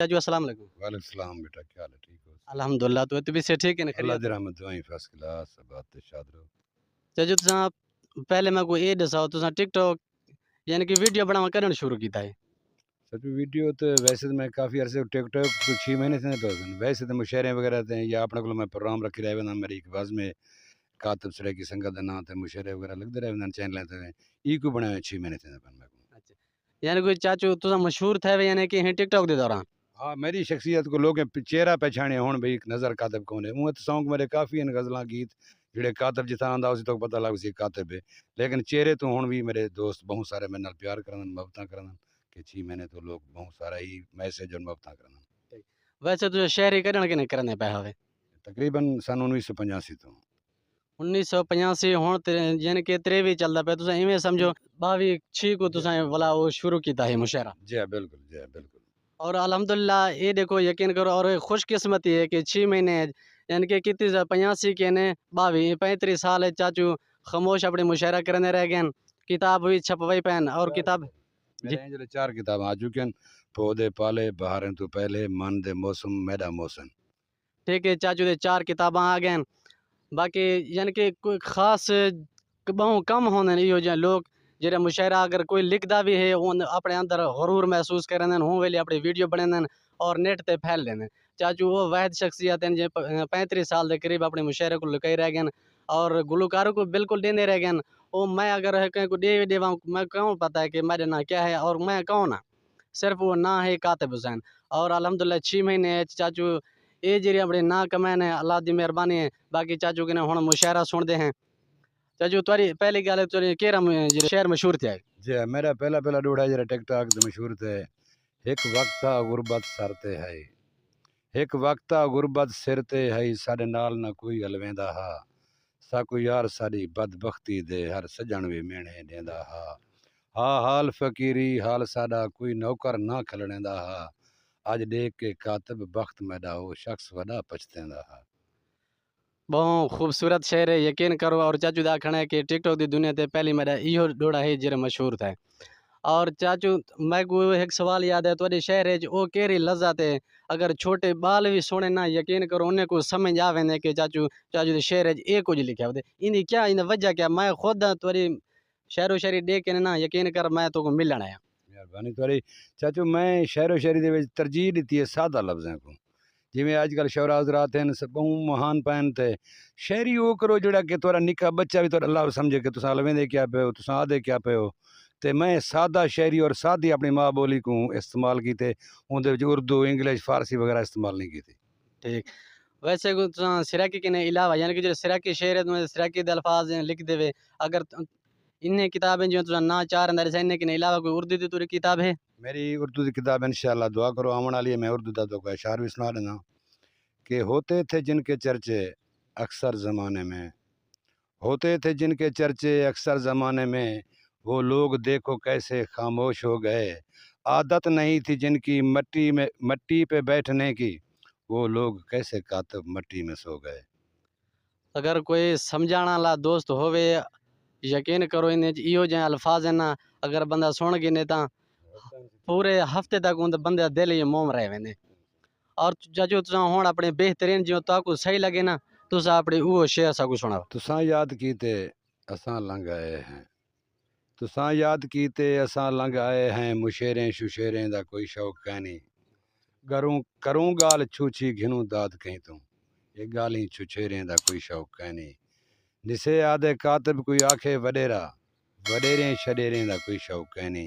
चाचू अस्सलाम वालेकुम। वालेकुम सलाम बेटा, क्या हाल है? ठीक हो? अल्हम्दुलिल्लाह तो तुम से ठीक है ना अल्लाह खैरियत? दी रहमत दुआएं फर्स्ट क्लास बात शाद रहो। चाचू तुसां पहले मैं कोई ये दसाओ तुसां टिकटॉक यानी कि वीडियो बनावा करण शुरू कीता है। सच में वीडियो तो वैसे तो मैं काफ़ी अरसे टिकटॉक तो 6 महीने से तो वैसे तो मुशायरे वगैरह थे या अपने को मैं प्रोग्राम रखी रहे ना मेरी एक बाज में कातब सरे की संगत का नाम थे मुशायरे वगैरह लगते रहे ना चैनल थे ई को बनाया 6 महीने से अपन मैं अच्छा। यानी कोई चाचू तुसां मशहूर थे यानी कि हैं टिकटॉक दे दौरान। हाँ मेरी शख्सियत को लोग चेहरा पहचाने हुन भाई नज़र कातब कौन है मुँह तो सॉन्ग मेरे काफ़ी हैं गज़लां गीत ਜਿਹੜੇ कातब जितना आंदा उसी तो पता लग सी कातब है लेकिन चेहरे तो हुन भी मेरे दोस्त बहुत सारे मेरे नाल प्यार करन मोहब्बतां करन कि 6 महीने तो लोग बहुत सारा ही मैसेज और मोहब्बतां करन वैसे तुझे शहरी करण किने करने पे हवे। तकरीबन सन 1985 तो 1985 हुण ते यानी कि 23 चलदा पे तुसां इवें समझो 22 6 को तुसां वाला वो शुरू कीता है मुशायरा। जी हाँ बिल्कुल जी हाँ बिल्कुल और अल्हम्दुलिल्लाह ये देखो यकीन करो और खुशकिस्मती है कि 6 महीने यानी कि कितनी 85 के ने 22 35 साल है चाचू खामोश अपने मुशायरा करने रह गए किताब भी छपवाई पैन और किताब जी मेरे हैं जो 4 किताब आ चुके हैं पौधे पाले बहारें तो पहले मन दे मौसम मैदा मौसम ठीक है चाचू दे 4 किताबां आ गए बाकी यानी कि कोई खास बहु कम होने इहो जे लोग जेह्ड़ा मुशायरा अगर कोई लिखदा भी है उन अपने अंदर गरूर महसूस करन हूँ वेले अपनी वीडियो बनान और नेट ते फैल लेन चाचू वो वाहिद शख्सियत हैं जे 35 साल के करीब अपने मुशायरे को लुकाई रह गए और गुलकारों को बिल्कुल देने रह गए वो मैं अगर है कहीं को दे देवा मैं कहूँ पता है कि मेरे ना क्या है और मैं कौन ना सिर्फ वो ना है कातिब हुसैन और अल्हम्दुलिल्लाह 6 महीने है चाचू ये जेह्ड़ी अपने ना कमैन है अल्लाह दी मेहरबानी है बाकी चाचू कने हुण मुशायरा सुनदे हैं चाचू तुआरी पहली गल तुआरी केह्ड़ा जेह्ड़े शहर मशहूर थे जी हाँ मेरा पहला पहला डोड़ा जरा टिकटॉक तो मशहूर थे एक वक्त था गुरबत सरते है एक वक्त था गुरबत सिरते है साडे नाल ना कोई अलवेंदा हा साकू यार साडी बदबख्ती दे हर सजण भी मेणे देंदा हा हा हाल फकीरी हाल साडा कोई नौकर ना खलणेंदा हा अज देख के कातब बख्त मैदा हो शख्स वॾा पछतेंदा हा बहुत खूबसूरत शेर है यकीन करो और चाचू दा आखना है कि टिकटॉक दी दुनिया ते पहली मेरा इहो डोड़ा है जेह्ड़ा मशहूर था और चाचू मैं को एक सवाल याद है तुहाडे शहर च ओ केह्ड़ी लज़्ज़त है अगर छोटे बाल भी सुने ना यकीन करो उन्हें को समझ आवे ने कि चाचू दे शहर च ये कुछ लिखा होते इनकी क्या इन वजह क्या मैं खुद तुहारी शहरो शायरी देख के ना यकीन कर मैं तो को मिलन आया ਮਿਹਰਬਾਨੀ ਤੁਹਾਡੀ ਚਾਚੂ ਮੈਂ ਸ਼ਹਿਰੋ ਸ਼ਾਇਰੀ ਦੇ ਵਿੱਚ ਤਰਜੀਹ ਦਿੱਤੀ ਹੈ ਸਾਦਾ ਲਫ਼ਜ਼ਾਂ ਨੂੰ ਜਿਵੇਂ ਅੱਜ ਕੱਲ੍ਹ ਸ਼ੌਰਾ ਹਜ਼ਰਾਤ ਹਨ ਬਹੁ ਮਹਾਨ ਪੈਨ ਤੇ ਸ਼ਾਇਰੀ ਉਹ ਕਰੋ ਜਿਹੜਾ ਕਿ ਤੁਹਾਡਾ ਨਿੱਕਾ ਬੱਚਾ ਵੀ ਤੁਹਾਡਾ ਅੱਲਾਹ ਸਮਝੇ ਕਿ ਤੁਸੀਂ ਲਵੇਂਦੇ ਕਿਆ ਪਏ ਹੋ ਤੁਸੀਂ ਆਦੇ ਕਿਆ ਪਏ ਹੋ ਤੇ ਮੈਂ ਸਾਦਾ ਸ਼ਾਇਰੀ ਔਰ ਸਾਦੀ ਆਪਣੀ ਮਾਂ ਬੋਲੀ ਨੂੰ ਇਸਤੇਮਾਲ ਕੀਤੇ ਉਹਦੇ ਵਿੱਚ ਉਰਦੂ ਇੰਗਲਿਸ਼ ਫਾਰਸੀ ਵਗੈरह इस्तेमाल नहीं ਕੀਤੀ ठीक वैसे को सिराकी के अलावा यानी कि जो सिराकी शेर है तुम्हें सिराकी दे अल्फाज हैं, लिख देवे अगर इन्हें किताबें जो तुम ना चार अंदर से इन्हें के अलावा कोई उर्दू की तुरी किताब है मेरी उर्दू की किताब इंशाल्लाह दुआ करो आने वाली है मैं उर्दू का तो अशार भी सुना देना कि होते थे जिनके चर्चे अक्सर ज़माने में होते थे जिनके चर्चे अक्सर ज़माने में वो लोग देखो कैसे खामोश हो गए आदत नहीं थी जिनकी मट्टी पे बैठने की वो लोग कैसे कातब मट्टी में सो गए अगर कोई समझाने वाला दोस्त होवे यकीन करो इन्हें इहो जे अल्फाज है ना अगर बंदा सुन गिने ता पूरे हफ्ते तक उन बंदे दा दिल ही मोम रह वेंदे और जो तुम हुण अपने बेहतरीन जो ताकू सही लगे ना तुस अपनी वो शेयर साकू सुनाओ तुसां याद कीते असां लंघ आए हैं तुसां याद कीते असां लंघ आए हैं मुशेरें शुशेरें दा कोई शौक कैनी करूं गाल छूछी घिनूं दाद कहीं तूं ये गाली छुछेरें दा कोई शौक कैनी जिसे आदे कातिब कोई आखे वडेरा वडेरें शडेरें दा कोई शौक कैनी